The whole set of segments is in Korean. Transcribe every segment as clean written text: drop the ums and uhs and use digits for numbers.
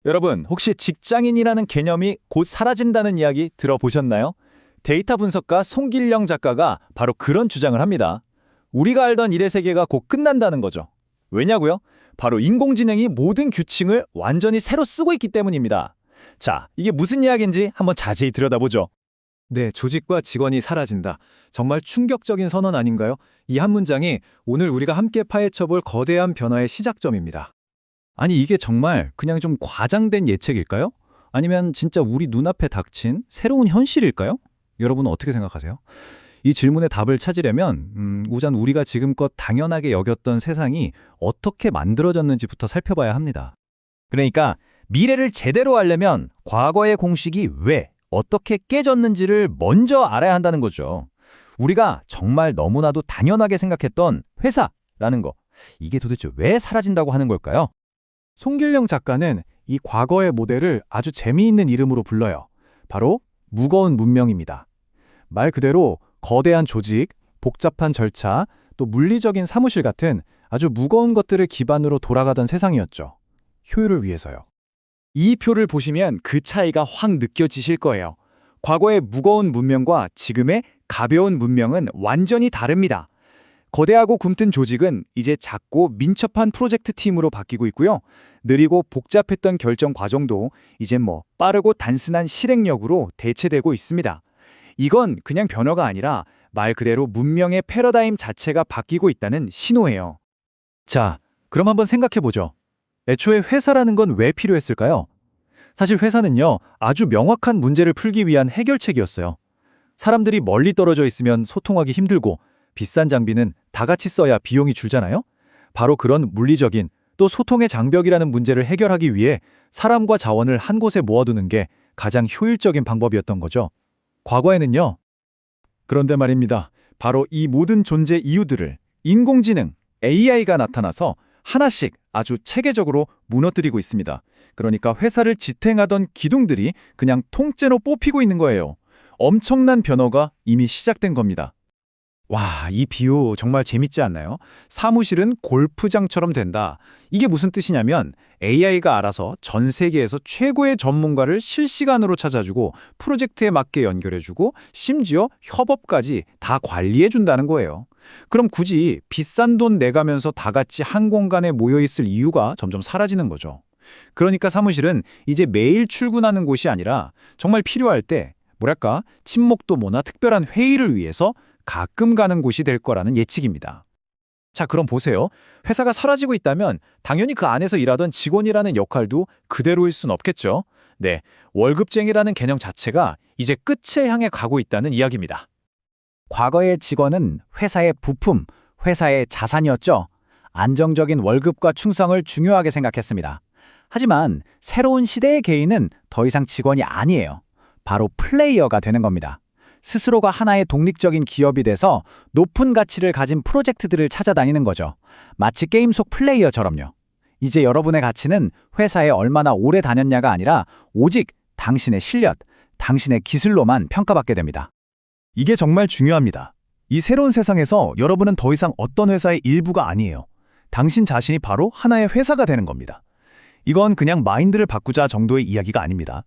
여러분, 혹시 직장인이라는 개념이 곧 사라진다는 이야기 들어보셨나요? 데이터 분석가 송길령 작가가 바로 그런 주장을 합니다. 우리가 알던 일의 세계가 곧 끝난다는 거죠. 왜냐고요? 바로 인공지능이 모든 규칙을 완전히 새로 쓰고 있기 때문입니다. 자, 이게 무슨 이야기인지 한번 자세히 들여다보죠. 네, 조직과 직원이 사라진다. 정말 충격적인 선언 아닌가요? 이 한 문장이 오늘 우리가 함께 파헤쳐볼 거대한 변화의 시작점입니다. 아니, 이게 정말 그냥 좀 과장된 예측일까요? 아니면 진짜 우리 눈앞에 닥친 새로운 현실일까요? 여러분은 어떻게 생각하세요? 이 질문의 답을 찾으려면 우선 우리가 지금껏 당연하게 여겼던 세상이 어떻게 만들어졌는지부터 살펴봐야 합니다. 그러니까 미래를 제대로 알려면 과거의 공식이 왜, 어떻게 깨졌는지를 먼저 알아야 한다는 거죠. 우리가 정말 너무나도 당연하게 생각했던 회사라는 거, 이게 도대체 왜 사라진다고 하는 걸까요? 송길령 작가는 이 과거의 모델을 아주 재미있는 이름으로 불러요. 바로 무거운 문명입니다. 말 그대로 거대한 조직, 복잡한 절차, 또 물리적인 사무실 같은 아주 무거운 것들을 기반으로 돌아가던 세상이었죠. 효율을 위해서요. 이 표를 보시면 그 차이가 확 느껴지실 거예요. 과거의 무거운 문명과 지금의 가벼운 문명은 완전히 다릅니다. 거대하고 굼뜬 조직은 이제 작고 민첩한 프로젝트 팀으로 바뀌고 있고요. 느리고 복잡했던 결정 과정도 이젠 빠르고 단순한 실행력으로 대체되고 있습니다. 이건 그냥 변화가 아니라 말 그대로 문명의 패러다임 자체가 바뀌고 있다는 신호예요. 자, 그럼 한번 생각해보죠. 애초에 회사라는 건 왜 필요했을까요? 사실 회사는요, 아주 명확한 문제를 풀기 위한 해결책이었어요. 사람들이 멀리 떨어져 있으면 소통하기 힘들고 비싼 장비는 다 같이 써야 비용이 줄잖아요? 바로 그런 물리적인 또 소통의 장벽이라는 문제를 해결하기 위해 사람과 자원을 한 곳에 모아두는 게 가장 효율적인 방법이었던 거죠. 과거에는요. 그런데 말입니다. 바로 이 모든 존재 이유들을 인공지능, AI가 나타나서 하나씩 아주 체계적으로 무너뜨리고 있습니다. 그러니까 회사를 지탱하던 기둥들이 그냥 통째로 뽑히고 있는 거예요. 엄청난 변화가 이미 시작된 겁니다. 와, 이 비유 정말 재밌지 않나요? 사무실은 골프장처럼 된다. 이게 무슨 뜻이냐면 AI가 알아서 전 세계에서 최고의 전문가를 실시간으로 찾아주고 프로젝트에 맞게 연결해주고 심지어 협업까지 다 관리해준다는 거예요. 그럼 굳이 비싼 돈 내가면서 다 같이 한 공간에 모여있을 이유가 점점 사라지는 거죠. 그러니까 사무실은 이제 매일 출근하는 곳이 아니라 정말 필요할 때 친목도 모나 특별한 회의를 위해서 가끔 가는 곳이 될 거라는 예측입니다. 자, 그럼 보세요. 회사가 사라지고 있다면 당연히 그 안에서 일하던 직원이라는 역할도 그대로일 순 없겠죠. 네, 월급쟁이라는 개념 자체가 이제 끝에 향해 가고 있다는 이야기입니다. 과거의 직원은 회사의 부품, 회사의 자산이었죠. 안정적인 월급과 충성을 중요하게 생각했습니다. 하지만 새로운 시대의 개인은 더 이상 직원이 아니에요. 바로 플레이어가 되는 겁니다. 스스로가 하나의 독립적인 기업이 돼서 높은 가치를 가진 프로젝트들을 찾아다니는 거죠. 마치 게임 속 플레이어처럼요. 이제 여러분의 가치는 회사에 얼마나 오래 다녔냐가 아니라 오직 당신의 실력, 당신의 기술로만 평가받게 됩니다. 이게 정말 중요합니다. 이 새로운 세상에서 여러분은 더 이상 어떤 회사의 일부가 아니에요. 당신 자신이 바로 하나의 회사가 되는 겁니다. 이건 그냥 마인드를 바꾸자 정도의 이야기가 아닙니다.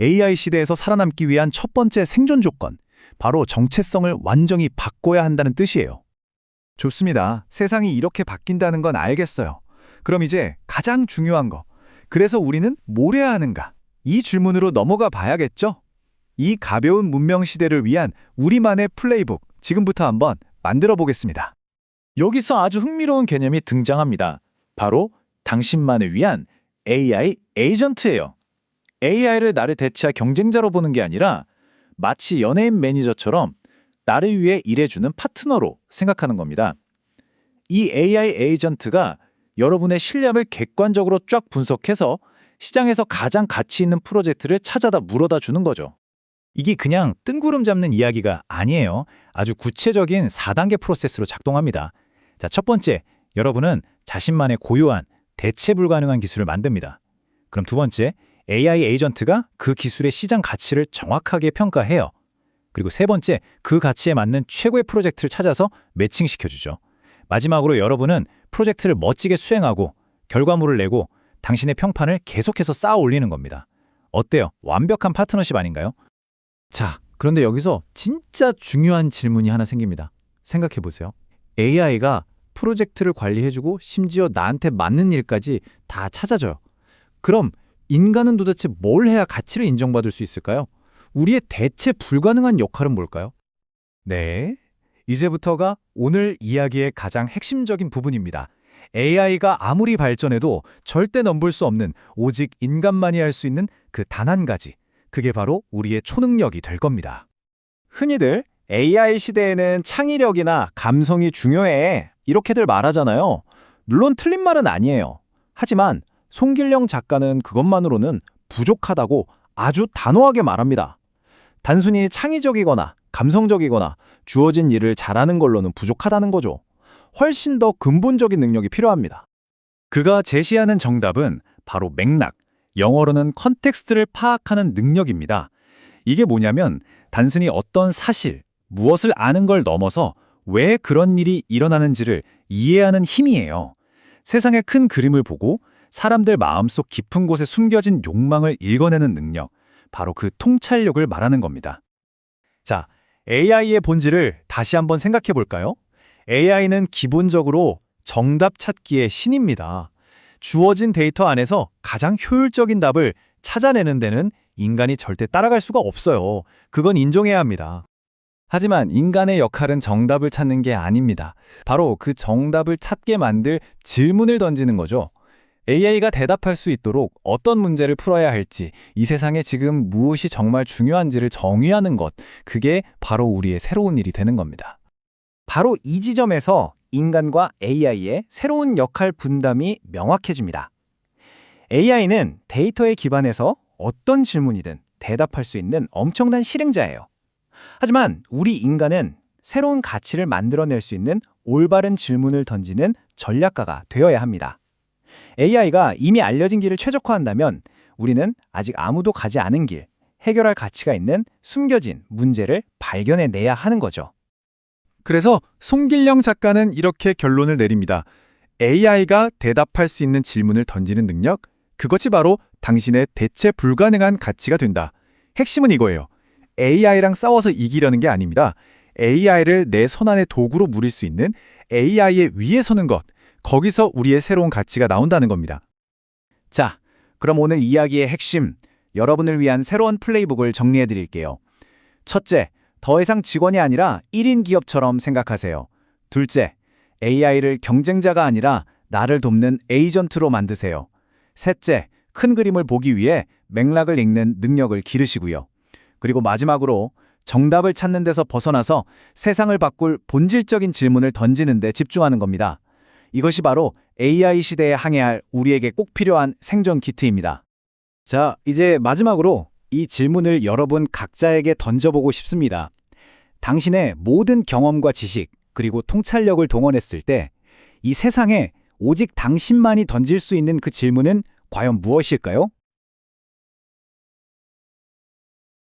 AI 시대에서 살아남기 위한 첫 번째 생존 조건, 바로 정체성을 완전히 바꿔야 한다는 뜻이에요. 좋습니다. 세상이 이렇게 바뀐다는 건 알겠어요. 그럼 이제 가장 중요한 거, 그래서 우리는 뭘 해야 하는가? 이 질문으로 넘어가 봐야겠죠? 이 가벼운 문명 시대를 위한 우리만의 플레이북, 지금부터 한번 만들어 보겠습니다. 여기서 아주 흥미로운 개념이 등장합니다. 바로 당신만을 위한 AI 에이전트예요. AI를 나를 대체할 경쟁자로 보는 게 아니라 마치 연예인 매니저처럼 나를 위해 일해주는 파트너로 생각하는 겁니다. 이 AI 에이전트가 여러분의 실력을 객관적으로 쫙 분석해서 시장에서 가장 가치 있는 프로젝트를 찾아다 물어다 주는 거죠. 이게 그냥 뜬구름 잡는 이야기가 아니에요. 아주 구체적인 4단계 프로세스로 작동합니다. 자, 첫 번째, 여러분은 자신만의 고유한 대체 불가능한 기술을 만듭니다. 그럼 두 번째, AI 에이전트가 그 기술의 시장 가치를 정확하게 평가해요. 그리고 세 번째, 그 가치에 맞는 최고의 프로젝트를 찾아서 매칭시켜주죠. 마지막으로 여러분은 프로젝트를 멋지게 수행하고 결과물을 내고 당신의 평판을 계속해서 쌓아 올리는 겁니다. 어때요? 완벽한 파트너십 아닌가요? 자, 그런데 여기서 진짜 중요한 질문이 하나 생깁니다. 생각해 보세요. AI가 프로젝트를 관리해주고 심지어 나한테 맞는 일까지 다 찾아줘요. 그럼 인간은 도대체 뭘 해야 가치를 인정받을 수 있을까요? 우리의 대체 불가능한 역할은 뭘까요? 네, 이제부터가 오늘 이야기의 가장 핵심적인 부분입니다. AI가 아무리 발전해도 절대 넘볼 수 없는 오직 인간만이 할 수 있는 그 단 한 가지. 그게 바로 우리의 초능력이 될 겁니다. 흔히들 AI 시대에는 창의력이나 감성이 중요해. 이렇게들 말하잖아요. 물론 틀린 말은 아니에요. 하지만 송길령 작가는 그것만으로는 부족하다고 아주 단호하게 말합니다. 단순히 창의적이거나 감성적이거나 주어진 일을 잘하는 걸로는 부족하다는 거죠. 훨씬 더 근본적인 능력이 필요합니다. 그가 제시하는 정답은 바로 맥락, 영어로는 컨텍스트를 파악하는 능력입니다. 이게 뭐냐면 단순히 어떤 사실, 무엇을 아는 걸 넘어서 왜 그런 일이 일어나는지를 이해하는 힘이에요. 세상의 큰 그림을 보고 사람들 마음속 깊은 곳에 숨겨진 욕망을 읽어내는 능력, 바로 그 통찰력을 말하는 겁니다. 자, AI의 본질을 다시 한번 생각해 볼까요? AI는 기본적으로 정답 찾기의 신입니다. 주어진 데이터 안에서 가장 효율적인 답을 찾아내는 데는 인간이 절대 따라갈 수가 없어요. 그건 인정해야 합니다. 하지만 인간의 역할은 정답을 찾는 게 아닙니다. 바로 그 정답을 찾게 만들 질문을 던지는 거죠. AI가 대답할 수 있도록 어떤 문제를 풀어야 할지, 이 세상에 지금 무엇이 정말 중요한지를 정의하는 것, 그게 바로 우리의 새로운 일이 되는 겁니다. 바로 이 지점에서 인간과 AI의 새로운 역할 분담이 명확해집니다. AI는 데이터에 기반해서 어떤 질문이든 대답할 수 있는 엄청난 실행자예요. 하지만 우리 인간은 새로운 가치를 만들어낼 수 있는 올바른 질문을 던지는 전략가가 되어야 합니다. AI가 이미 알려진 길을 최적화한다면 우리는 아직 아무도 가지 않은 길, 해결할 가치가 있는 숨겨진 문제를 발견해내야 하는 거죠. 그래서 송길령 작가는 이렇게 결론을 내립니다. AI가 대답할 수 있는 질문을 던지는 능력, 그것이 바로 당신의 대체 불가능한 가치가 된다. 핵심은 이거예요. AI랑 싸워서 이기려는 게 아닙니다. AI를 내 손안의 도구로 물릴 수 있는 AI의 위에 서는 것, 거기서 우리의 새로운 가치가 나온다는 겁니다. 자, 그럼 오늘 이야기의 핵심, 여러분을 위한 새로운 플레이북을 정리해 드릴게요. 첫째, 더 이상 직원이 아니라 1인 기업처럼 생각하세요. 둘째, AI를 경쟁자가 아니라 나를 돕는 에이전트로 만드세요. 셋째, 큰 그림을 보기 위해 맥락을 읽는 능력을 기르시고요. 그리고 마지막으로 정답을 찾는 데서 벗어나서 세상을 바꿀 본질적인 질문을 던지는 데 집중하는 겁니다. 이것이 바로 AI 시대에 항해할 우리에게 꼭 필요한 생존 키트입니다. 자, 이제 마지막으로 이 질문을 여러분 각자에게 던져보고 싶습니다. 당신의 모든 경험과 지식, 그리고 통찰력을 동원했을 때 이 세상에 오직 당신만이 던질 수 있는 그 질문은 과연 무엇일까요?